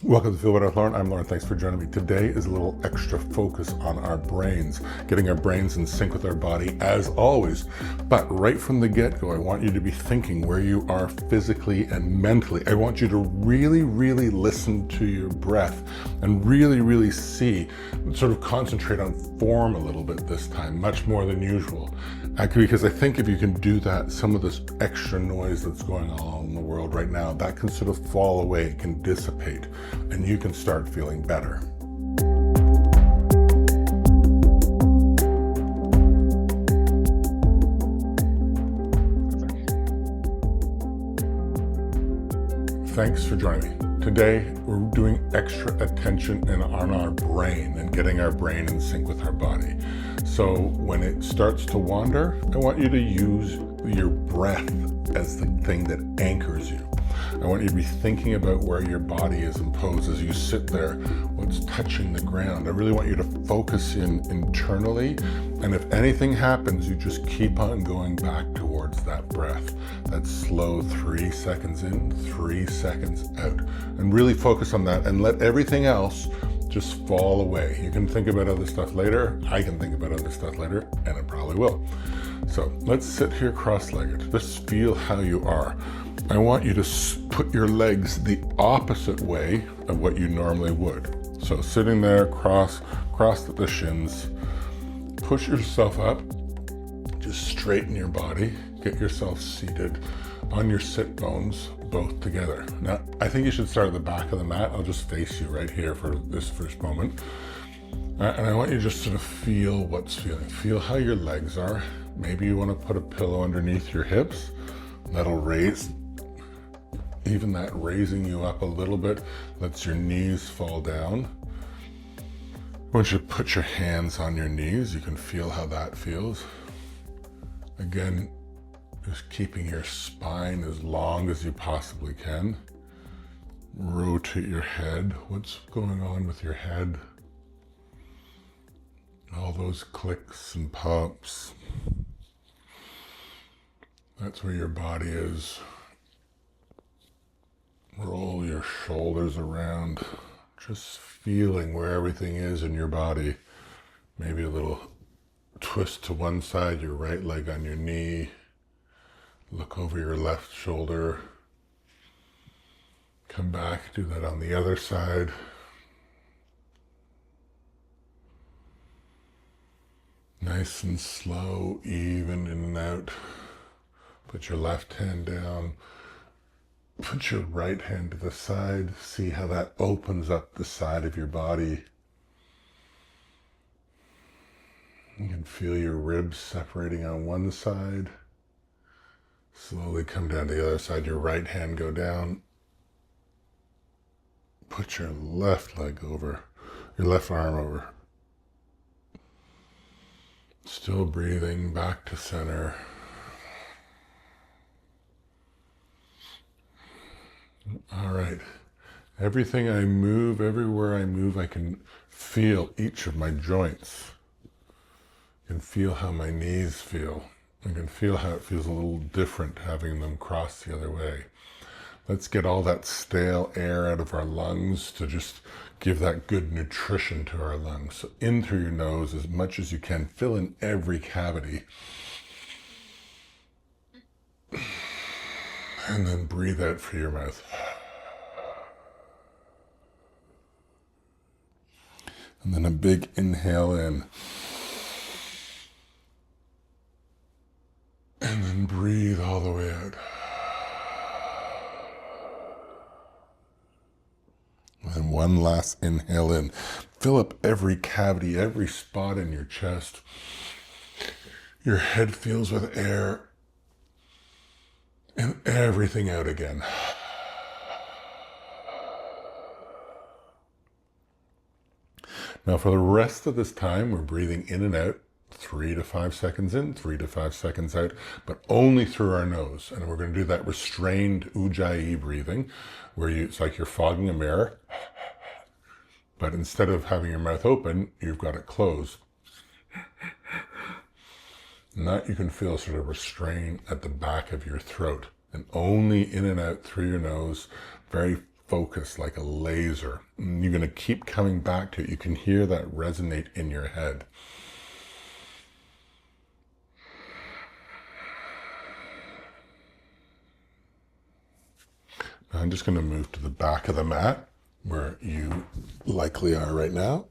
Welcome to Feel Better with Lauren. I'm Lauren. Thanks for joining me. Today is a little extra focus on our brains, getting our brains in sync with our body as always. But right from the get-go, I want you to be thinking where you are physically and mentally. I want you to really listen to your breath and really see, sort of concentrate on form a little bit this time, much more than usual. Because I think if you can do that, some of this extra noise that's going on in the world right now, that can sort of fall away, it can dissipate, and you can start feeling better. Thanks for joining me. Today, we're doing extra attention on our brain and getting our brain in sync with our body. So when it starts to wander, I want you to use your breath as the thing that anchors you. I want you to be thinking about where your body is imposed as you sit there, what's touching the ground. I really want you to focus in internally, and if anything happens, you just keep on going back towards that breath. That slow 3 seconds in, 3 seconds out. And really focus on that and let everything else just fall away. You can think about other stuff later. I can think about other stuff later, and it probably will. So let's sit here cross-legged. Just feel how you are. I want you to put your legs the opposite way of what you normally would. So sitting there, crossed at the shins, push yourself up, just straighten your body, get yourself seated on your sit bones, both together. Now, I think you should start at the back of the mat. I'll just face you right here for this first moment. And I want you to just sort of feel what's feeling. Feel how your legs are. Maybe you want to put a pillow underneath your hips. That'll raise. Even that raising you up a little bit lets your knees fall down. Once you put your hands on your knees, you can feel how that feels. Again, just keeping your spine as long as you possibly can. Rotate your head. What's going on with your head? All those clicks and pops. That's where your body is. Roll your shoulders around, just feeling where everything is in your body. Maybe a little twist to one side, your right leg on your knee. Look over your left shoulder. Come back, do that on the other side. Nice and slow, even in and out. Put your left hand down. Put your right hand to the side. See how that opens up the side of your body. You can feel your ribs separating on one side. Slowly come down to the other side. Your right hand go down. Put your left leg over, your left arm over. Still breathing back to center. All right. Everything I move, everywhere I move, I can feel each of my joints. I can feel how my knees feel. I can feel how it feels a little different having them cross the other way. Let's get all that stale air out of our lungs to just give that good nutrition to our lungs. So in through your nose as much as you can. Fill in every cavity. And then breathe out through your mouth. And then a big inhale in. And then breathe all the way out. And one last inhale in. Fill up every cavity, every spot in your chest. Your head fills with air. And everything out again. Now for the rest of this time, we're breathing in and out, 3 to 5 seconds in, 3 to 5 seconds out, but only through our nose. And we're going to do that restrained Ujjayi breathing, where it's like you're fogging a mirror, but instead of having your mouth open, you've got it closed. And that you can feel sort of restrained at the back of your throat, and only in and out through your nose, very focus, like a laser. And you're going to keep coming back to it. You can hear that resonate in your head. Now I'm just going to move to the back of the mat where you likely are right now.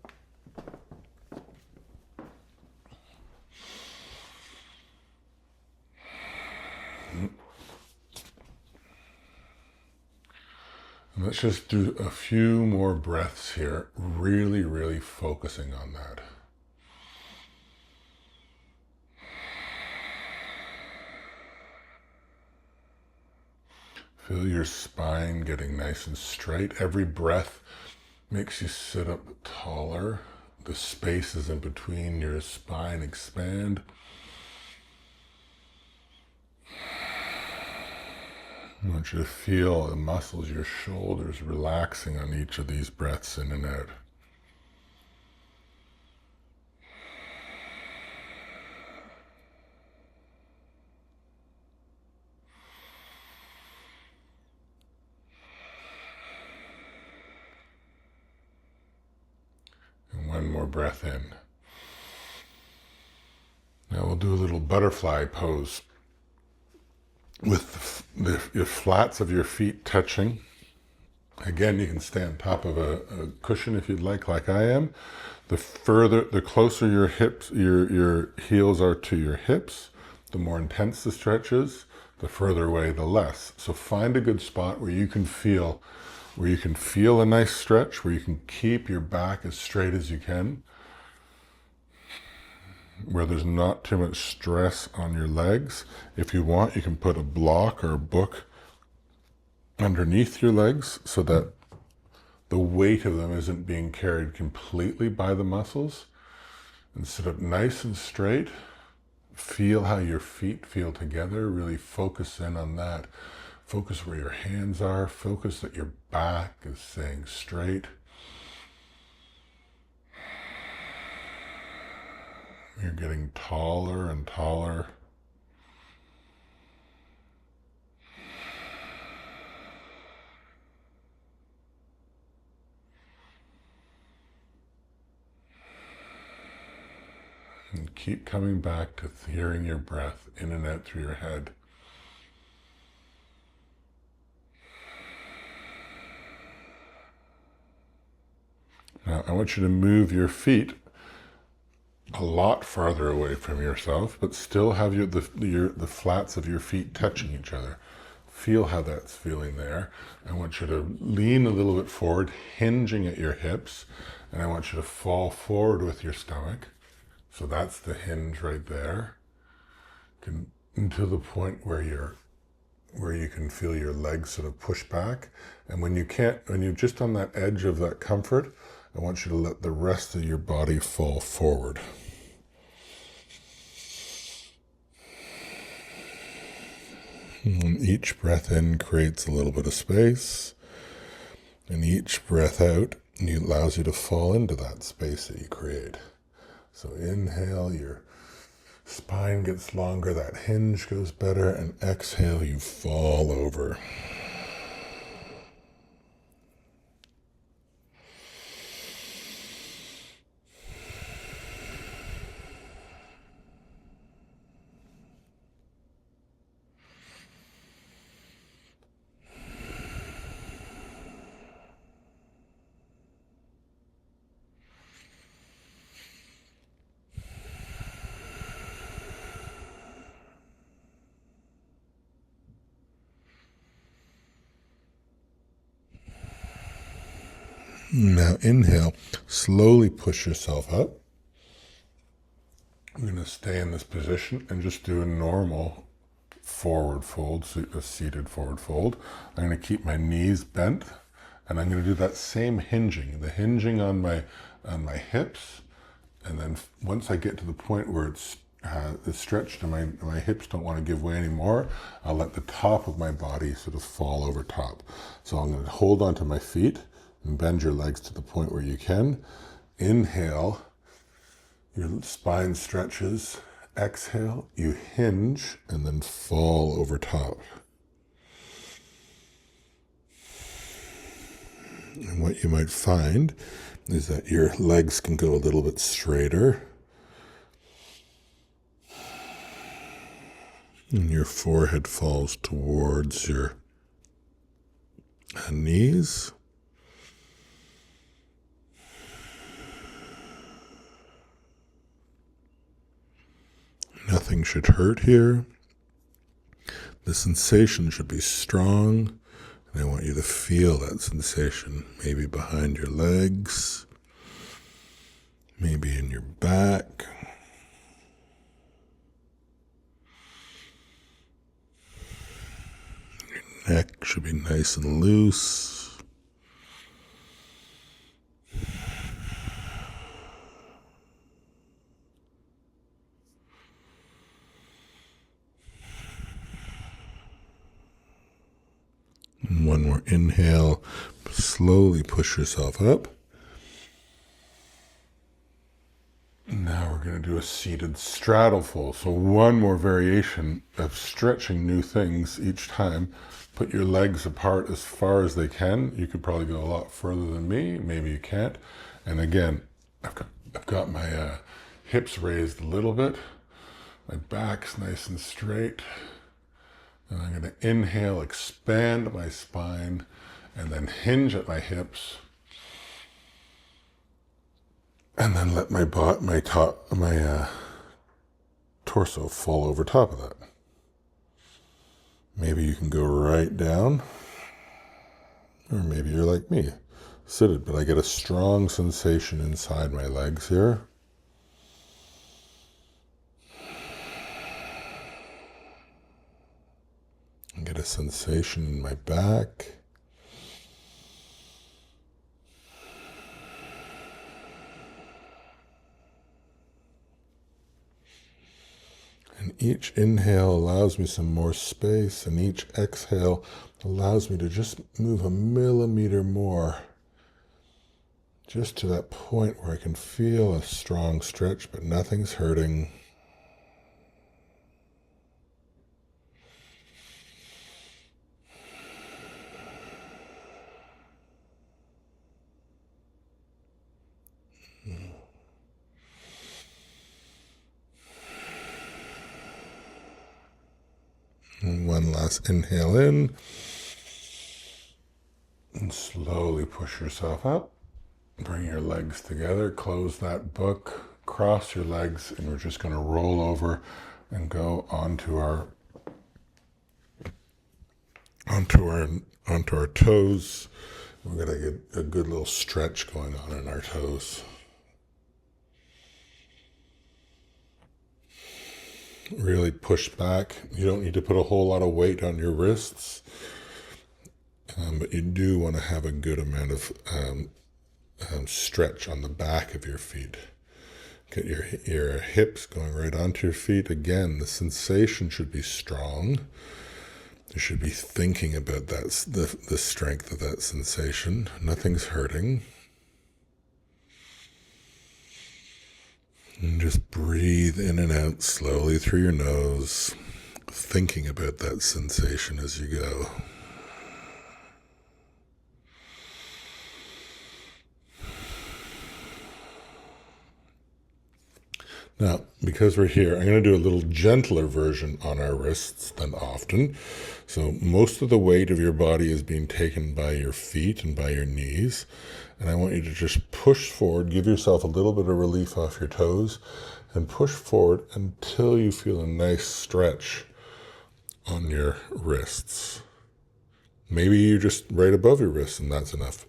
And let's just do a few more breaths here, really, really focusing on that. Feel your spine getting nice and straight. Every breath makes you sit up taller. The spaces in between your spine expand. I want you to feel the muscles, your shoulders relaxing on each of these breaths in and out. And one more breath in. Now we'll do a little butterfly pose with the flats of your feet touching. Again, you can stay on top of a cushion if you'd like I am. The closer your hips, your heels are to your hips, the more intense the stretch is. The further away, the less. So find a good spot where you can feel a nice stretch, where you can keep your back as straight as you can, where there's not too much stress on your legs. If you want, you can put a block or a book underneath your legs so that the weight of them isn't being carried completely by the muscles. And sit up nice and straight. Feel how your feet feel together. Really focus in on that. Focus where your hands are. Focus that your back is staying straight. You're getting taller and taller. And keep coming back to hearing your breath in and out through your head. Now, I want you to move your feet a lot farther away from yourself, but still have the flats of your feet touching each other. Feel how that's feeling there. I want you to lean a little bit forward, hinging at your hips, and I want you to fall forward with your stomach. So that's the hinge right there. Until the point where you can feel your legs sort of push back. And when you're just on that edge of that comfort, I want you to let the rest of your body fall forward. And each breath in creates a little bit of space, and each breath out allows you to fall into that space that you create. So inhale, your spine gets longer, that hinge goes better, and exhale, you fall over. Now inhale, slowly push yourself up. We're going to stay in this position and just do a normal forward fold, a seated forward fold. I'm going to keep my knees bent, and I'm going to do that same hinging, the hinging on my hips, and then once I get to the point where it's stretched and my hips don't want to give way anymore, I'll let the top of my body sort of fall over top. So I'm going to hold onto my feet and bend your legs to the point where you can. Inhale, your spine stretches. Exhale, you hinge and then fall over top. And what you might find is that your legs can go a little bit straighter. And your forehead falls towards your knees. Nothing should hurt here. The sensation should be strong, and I want you to feel that sensation, maybe behind your legs, maybe in your back. Your neck should be nice and loose. And one more inhale, slowly push yourself up. Now we're going to do a seated straddle fold. So one more variation of stretching new things each time. Put your legs apart as far as they can. You could probably go a lot further than me. Maybe you can't. And again, I've got my hips raised a little bit. My back's nice and straight. And I'm going to inhale, expand my spine, and then hinge at my hips. And then let my torso fall over top of that. Maybe you can go right down, or maybe you're like me, seated, but I get a strong sensation inside my legs here. I get a sensation in my back. And each inhale allows me some more space, and each exhale allows me to just move a millimeter more, just to that point where I can feel a strong stretch, but nothing's hurting. And one last inhale in, and slowly push yourself up. Bring your legs together, close that book, cross your legs, and we're just going to roll over and go onto our toes. We're going to get a good little stretch going on in our toes. Really push back. You don't need to put a whole lot of weight on your wrists, but you do want to have a good amount of stretch on the back of your feet. Get your hips going right onto your feet. Again, the sensation should be strong. You should be thinking about that, the strength of that sensation. Nothing's hurting. And just breathe in and out slowly through your nose, thinking about that sensation as you go. Now, because we're here, I'm going to do a little gentler version on our wrists than often. So most of the weight of your body is being taken by your feet and by your knees. And I want you to just push forward, give yourself a little bit of relief off your toes, and push forward until you feel a nice stretch on your wrists. Maybe you're just right above your wrists and that's enough.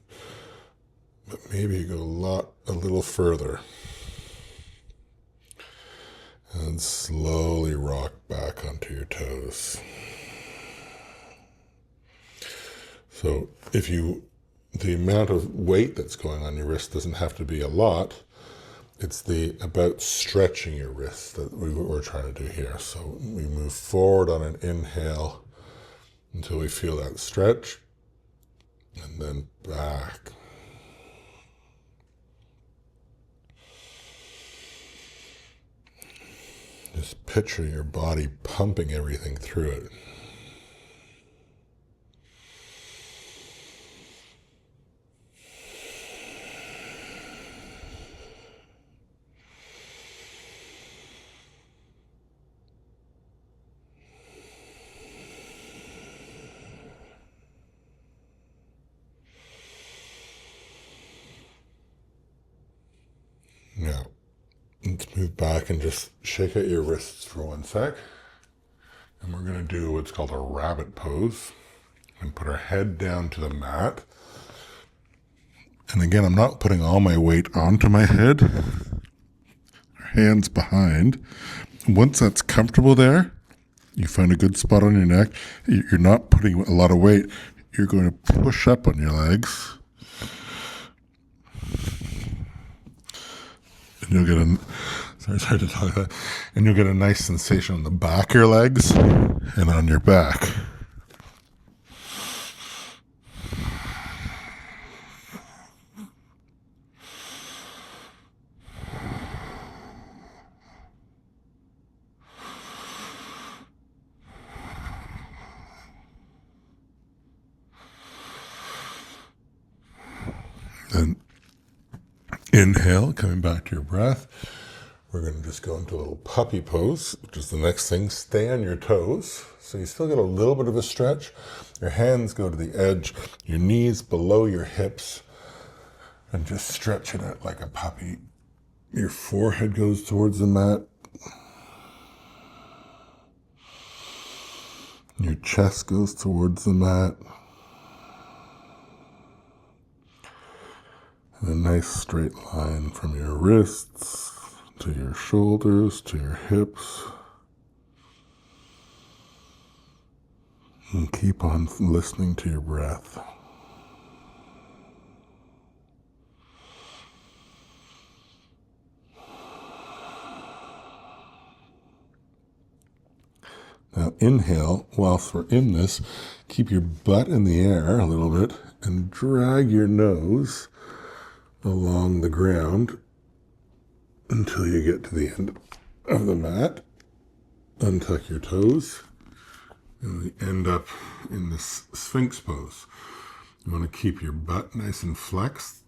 But maybe you go a little further. And slowly rock back onto your toes. So the amount of weight that's going on your wrist doesn't have to be a lot. It's about stretching your wrist that we're trying to do here. So we move forward on an inhale until we feel that stretch, and then back. Just picture your body pumping everything through it. move back and just shake out your wrists for 1 sec. And we're going to do what's called a rabbit pose and put our head down to the mat. And again, I'm not putting all my weight onto my head. Our hands behind. Once that's comfortable there, you find a good spot on your neck. You're not putting a lot of weight. You're going to push up on your legs. And you'll get sorry to talk about that. And you'll get a nice sensation on the back of your legs and on your back. Then inhale, coming back to your breath. We're going to just go into a little puppy pose, which is the next thing. Stay on your toes. So you still get a little bit of a stretch. Your hands go to the edge, your knees below your hips, and just stretch it out like a puppy. Your forehead goes towards the mat. Your chest goes towards the mat. And a nice straight line from your wrists to your shoulders to your hips. And keep on listening to your breath. Now inhale, whilst we're in this, keep your butt in the air a little bit and drag your nose along the ground until you get to the end of the mat. Untuck your toes, and we end up in this Sphinx pose. You want to keep your butt nice and flexed,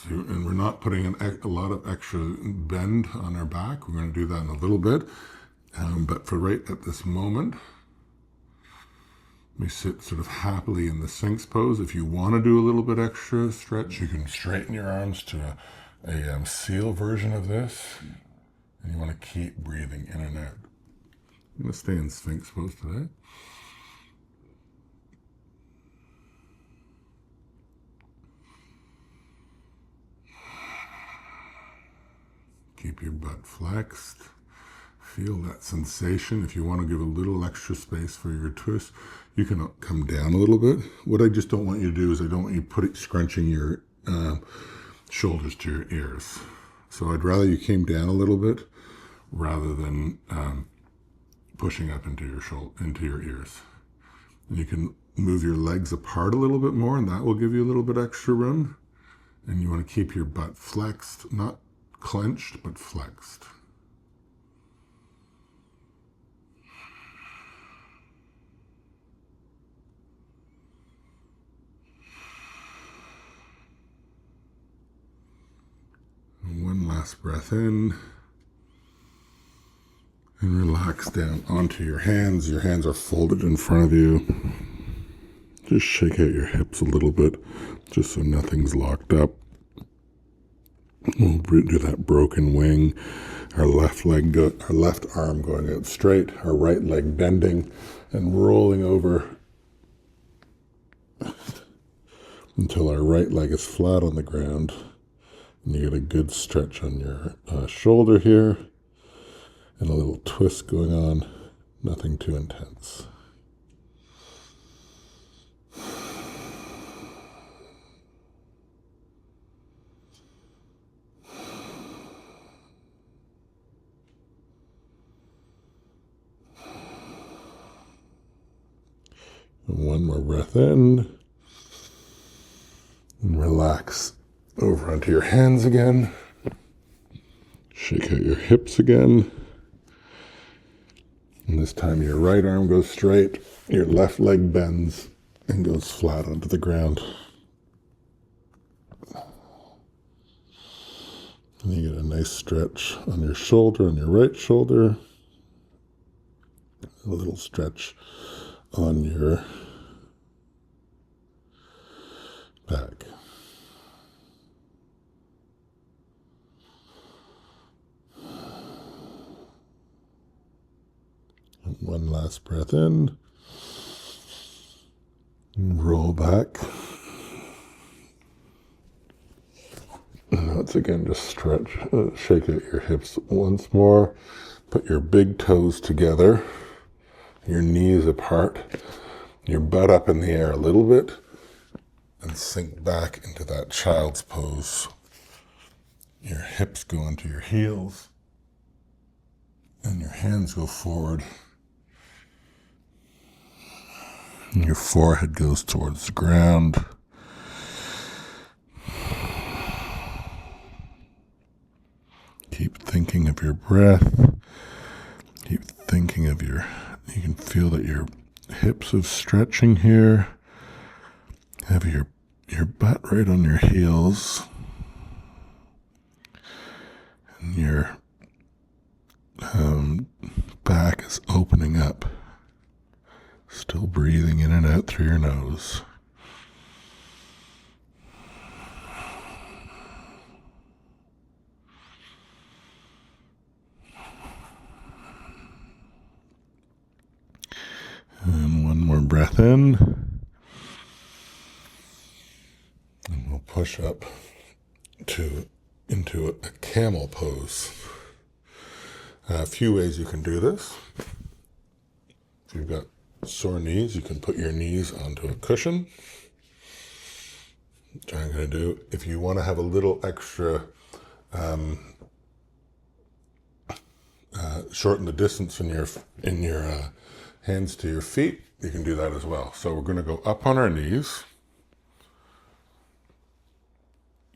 and we're not putting a lot of extra bend on our back. We're going to do that in a little bit, but for right at this moment, we sit sort of happily in the Sphinx pose. If you want to do a little bit extra stretch, you can straighten your arms to a seal version of this. And you want to keep breathing in and out. I'm going to stay in Sphinx pose today. Keep your butt flexed. Feel that sensation. If you want to give a little extra space for your twist, you can come down a little bit. What I just don't want you to do is I don't want you scrunching your shoulders to your ears. So I'd rather you came down a little bit rather than pushing up into your ears. And you can move your legs apart a little bit more, and that will give you a little bit extra room. And you want to keep your butt flexed, not clenched, but flexed. One last breath in, and relax down onto your hands. Your hands are folded in front of you. Just shake out your hips a little bit, just so nothing's locked up. We'll do that broken wing. Our left arm going out straight, our right leg bending and rolling over until our right leg is flat on the ground. And you get a good stretch on your shoulder here, and a little twist going on, nothing too intense. And one more breath in, and relax over onto your hands again. Shake out your hips again. And this time your right arm goes straight, your left leg bends and goes flat onto the ground. And you get a nice stretch on your shoulder, on your right shoulder. A little stretch on your back. One last breath in. Roll back. And once again, just stretch, shake out your hips once more. Put your big toes together, your knees apart, your butt up in the air a little bit, and sink back into that child's pose. Your hips go into your heels, and your hands go forward. And your forehead goes towards the ground. Keep thinking of your breath. Keep thinking of you can feel that your hips are stretching here. Have your butt right on your heels. And your back is opening up. Still breathing in and out through your nose. And one more breath in. And we'll push up into a camel pose. A few ways you can do this. If you've got sore knees, you can put your knees onto a cushion, which I'm going to do. If you want to have a little extra, shorten the distance in your hands to your feet, you can do that as well. So we're going to go up on our knees,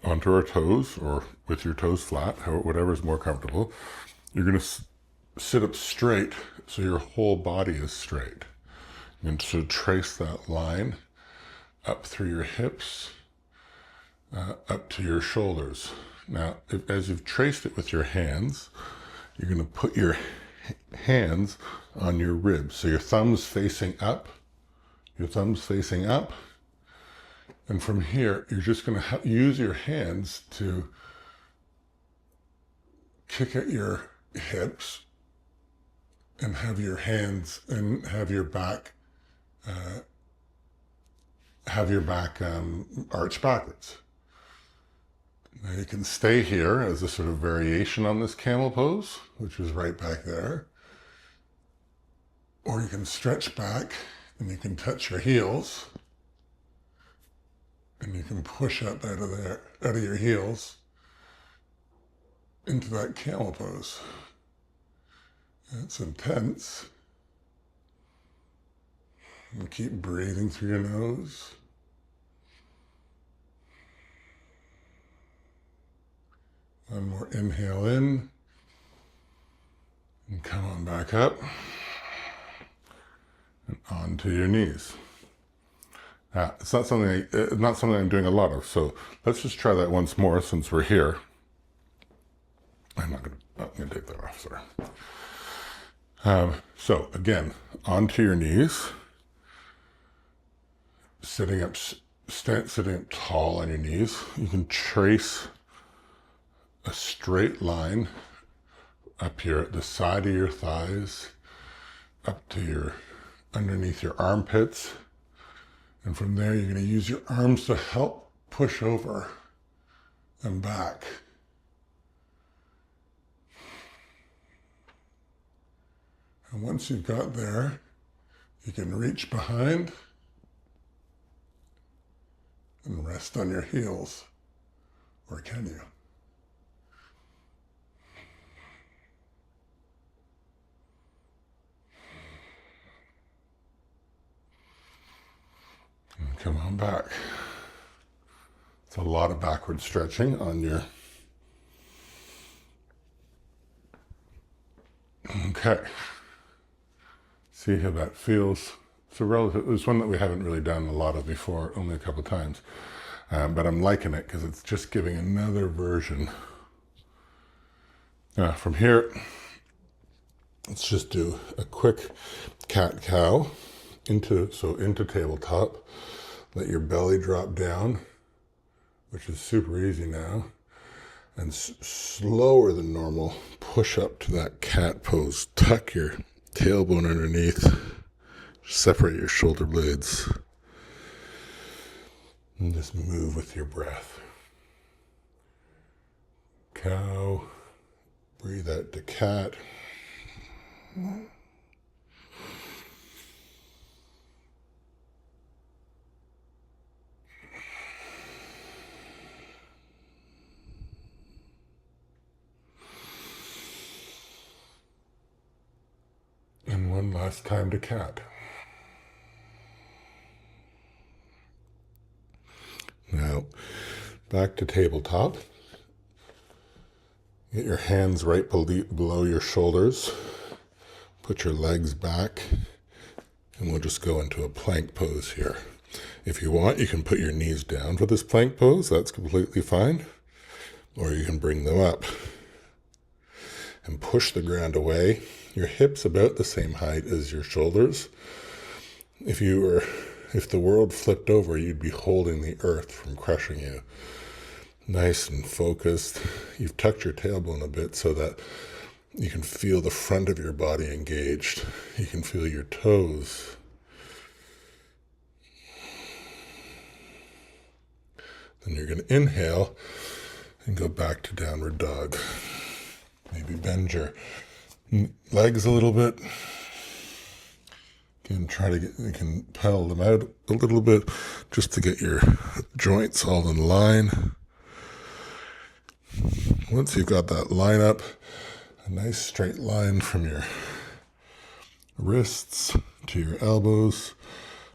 onto our toes, or with your toes flat, whatever is more comfortable. You're going to sit up straight, so your whole body is straight. And so trace that line up through your hips, up to your shoulders. Now, as you've traced it with your hands, you're going to put your hands on your ribs. So your thumbs facing up, and from here, you're just going to use your hands to kick at your hips and have your hands and have your back arch backwards. Now you can stay here as a sort of variation on this camel pose, which is right back there. Or you can stretch back and you can touch your heels and you can push up out of your heels into that camel pose. It's intense. And keep breathing through your nose. One more inhale in. And come on back up. And onto your knees. It's not something I'm doing a lot of, so let's just try that once more since we're here. I'm not going to take that off, sorry. So again, onto your knees. Sitting up tall on your knees. You can trace a straight line up here at the side of your thighs, up to underneath your armpits. And from there, you're going to use your arms to help push over and back. And once you've got there, you can reach behind and rest on your heels. Or can you? And come on back. It's a lot of backward stretching on your... Okay. See how that feels. It's one that we haven't really done a lot of before, only a couple of times. But I'm liking it because it's just giving another version. From here, let's just do a quick cat-cow into tabletop. Let your belly drop down, which is super easy now. And slower than normal, push up to that cat pose. Tuck your tailbone underneath. Separate your shoulder blades. And just move with your breath. Cow. Breathe out to cat. And one last time to cat. Now, back to tabletop. Get your hands right below your shoulders. Put your legs back, and we'll just go into a plank pose here. If you want, you can put your knees down for this plank pose. That's completely fine. Or you can bring them up and push the ground away. Your hips about the same height as your shoulders. If the world flipped over, you'd be holding the earth from crushing you. Nice and focused. You've tucked your tailbone a bit so that you can feel the front of your body engaged. You can feel your toes. Then you're going to inhale and go back to downward dog. Maybe bend your legs a little bit. You can pedal them out a little bit just to get your joints all in line. Once you've got that line up, a nice straight line from your wrists to your elbows,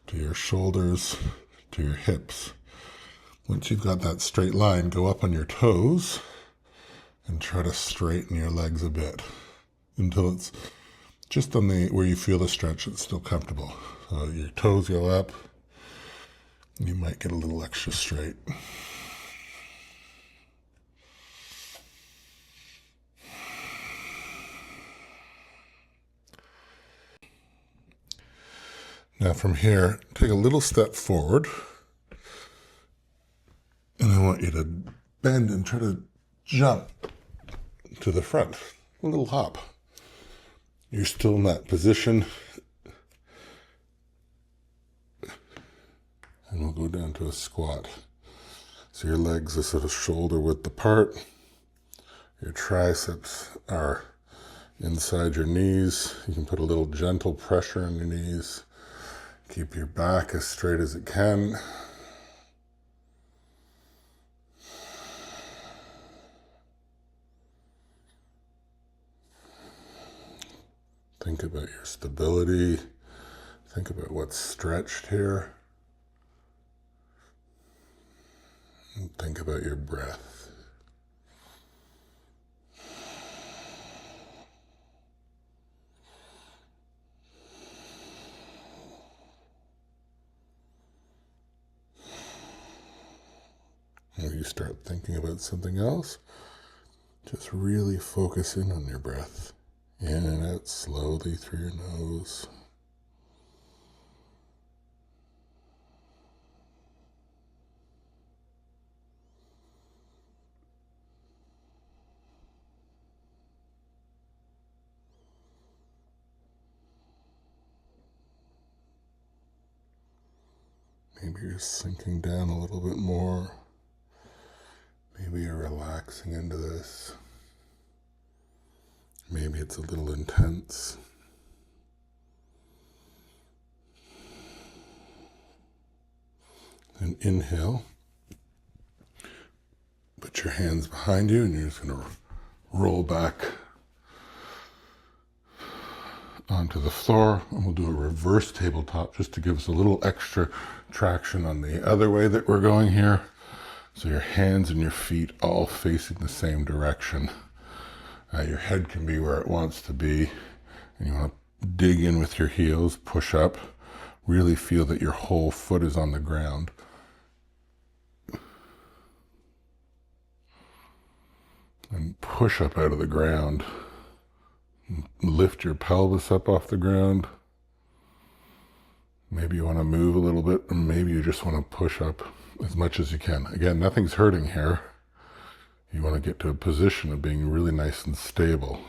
to your shoulders, to your hips. Once you've got that straight line, go up on your toes and try to straighten your legs a bit until it's just on where you feel the stretch, it's still comfortable. So your toes go up, you might get a little extra straight. Now from here, take a little step forward, and I want you to bend and try to jump to the front, a little hop. You're still in that position, and we'll go down to a squat. So your legs are sort of shoulder width apart, your triceps are inside your knees. You can put a little gentle pressure on your knees. Keep your back as straight as it can. Think about your stability. Think about what's stretched here. And think about your breath. When you start thinking about something else, just really focus in on your breath. In and out slowly through your nose. Maybe you're sinking down a little bit more. Maybe you're relaxing into this. Maybe it's a little intense. And inhale. Put your hands behind you and you're just going to roll back onto the floor. And we'll do a reverse tabletop just to give us a little extra traction on the other way that we're going here. So your hands and your feet all facing the same direction. Your head can be where it wants to be. And you want to dig in with your heels, push up. Really feel that your whole foot is on the ground. And push up out of the ground. Lift your pelvis up off the ground. Maybe you want to move a little bit, or maybe you just want to push up as much as you can. Again, nothing's hurting here. You want to get to a position of being really nice and stable.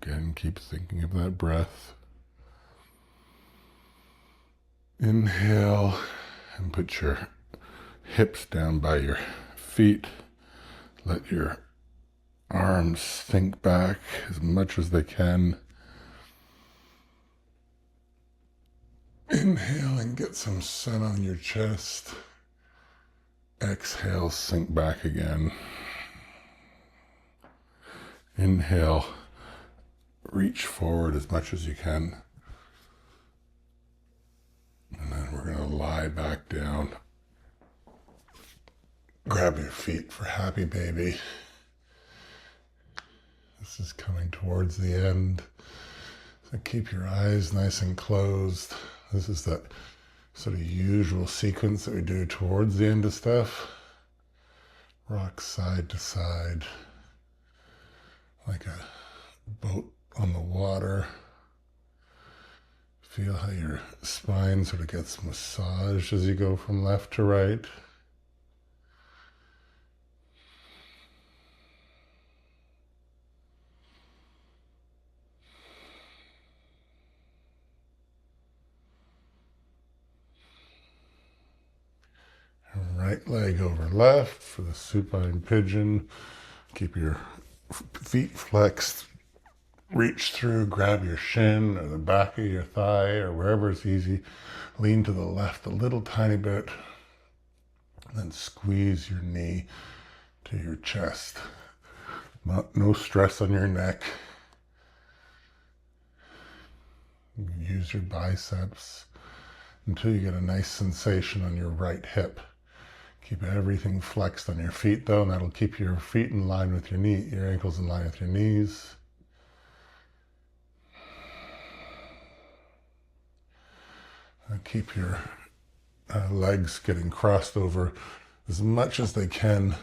Again, keep thinking of that breath. Inhale and put your hips down by your feet. Let your arms sink back as much as they can. Inhale and get some sun on your chest. Exhale, sink back again. Inhale, reach forward as much as you can. And then we're going to lie back down. Grab your feet for happy baby. This is coming towards the end. So keep your eyes nice and closed. This is that sort of usual sequence that we do towards the end of stuff. Rock side to side, like a boat on the water. Feel how your spine sort of gets massaged as you go from left to right. Right leg over left for the supine pigeon. Keep your feet flexed. Reach through, grab your shin or the back of your thigh or wherever it's easy. Lean to the left a little tiny bit. And then squeeze your knee to your chest. No stress on your neck. You can use your biceps until you get a nice sensation on your right hip. Keep everything flexed on your feet though, and that'll keep your feet in line with your your ankles in line with your knees. And keep your legs getting crossed over as much as they can.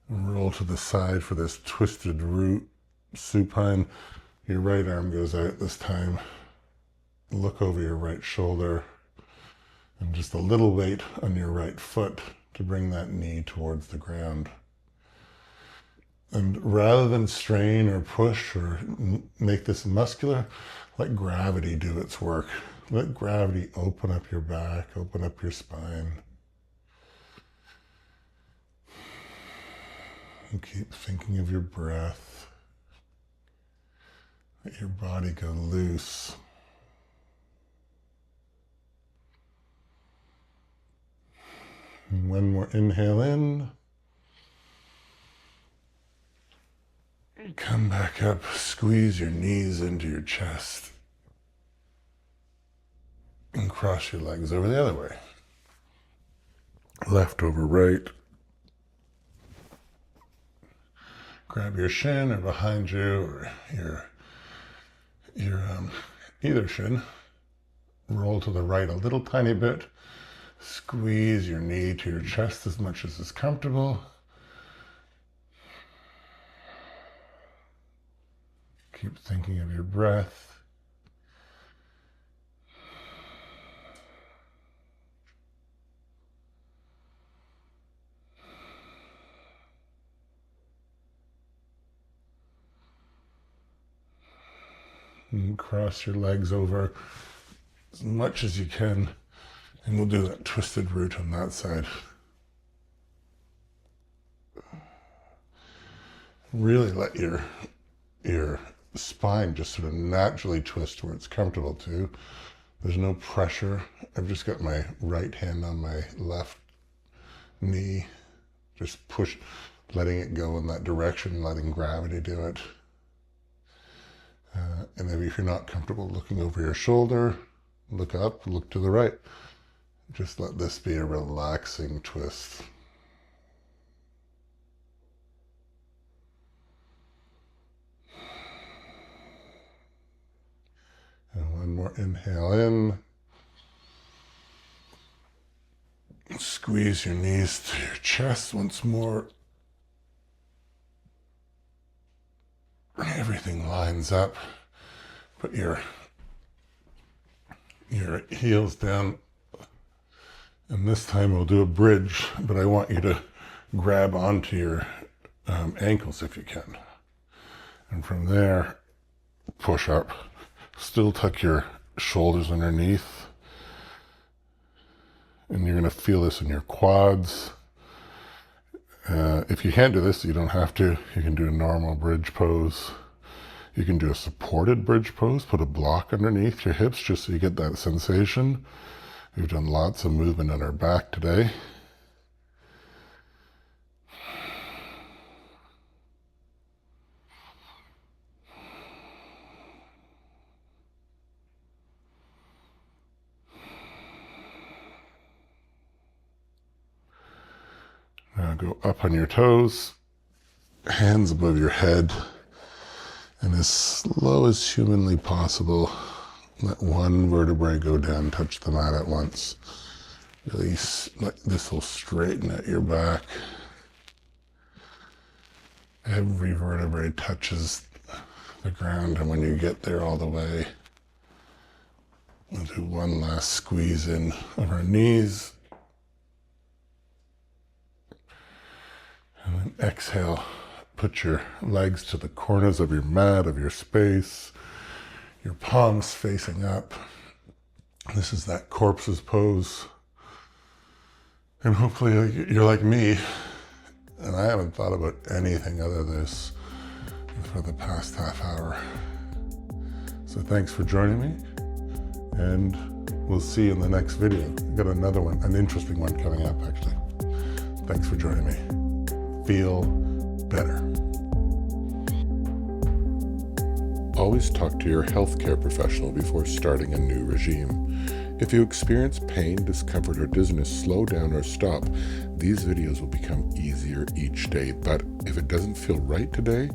And roll to the side for this twisted root supine. Your right arm goes out this time. Look over your right shoulder. And just a little weight on your right foot to bring that knee towards the ground. And rather than strain or push or make this muscular, let gravity do its work. Let gravity open up your back, open up your spine. And keep thinking of your breath. Let your body go loose. And one more inhale in. Come back up, squeeze your knees into your chest. And cross your legs over the other way. Left over right. Grab your shin or behind you or your either shin. Roll to the right a little tiny bit. Squeeze your knee to your chest as much as is comfortable. Keep thinking of your breath. And cross your legs over as much as you can. And we'll do that twisted root on that side. Really let your spine just sort of naturally twist where it's comfortable to. There's no pressure. I've just got my right hand on my left knee. Just push, letting it go in that direction, letting gravity do it. And maybe if you're not comfortable looking over your shoulder, look up, look to the right. Just let this be a relaxing twist. And one more inhale in. Squeeze your knees to your chest once more. Everything lines up. Put your heels down. And this time we'll do a bridge, but I want you to grab onto your ankles if you can. And from there, push up. Still tuck your shoulders underneath. And you're going to feel this in your quads. If you can't do this, you don't have to. You can do a normal bridge pose. You can do a supported bridge pose. Put a block underneath your hips just so you get that sensation. We've done lots of movement on our back today. Now go up on your toes, hands above your head, and as slow as humanly possible, let one vertebrae go down, touch the mat at once. Release, this will straighten out your back. Every vertebrae touches the ground, and when you get there all the way, we'll do one last squeeze in of our knees. And then exhale, put your legs to the corners of your mat, of your space, your palms facing up. This is that corpses pose. And hopefully you're like me, and I haven't thought about anything other than this for the past half hour. So thanks for joining me, and we'll see you in the next video. I've got another one, an interesting one coming up actually. Thanks for joining me. Feel better. Always talk to your healthcare professional before starting a new regime. If you experience pain, discomfort, or dizziness, slow down or stop. These videos will become easier each day, but if it doesn't feel right today,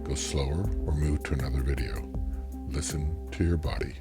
go slower or move to another video. Listen to your body.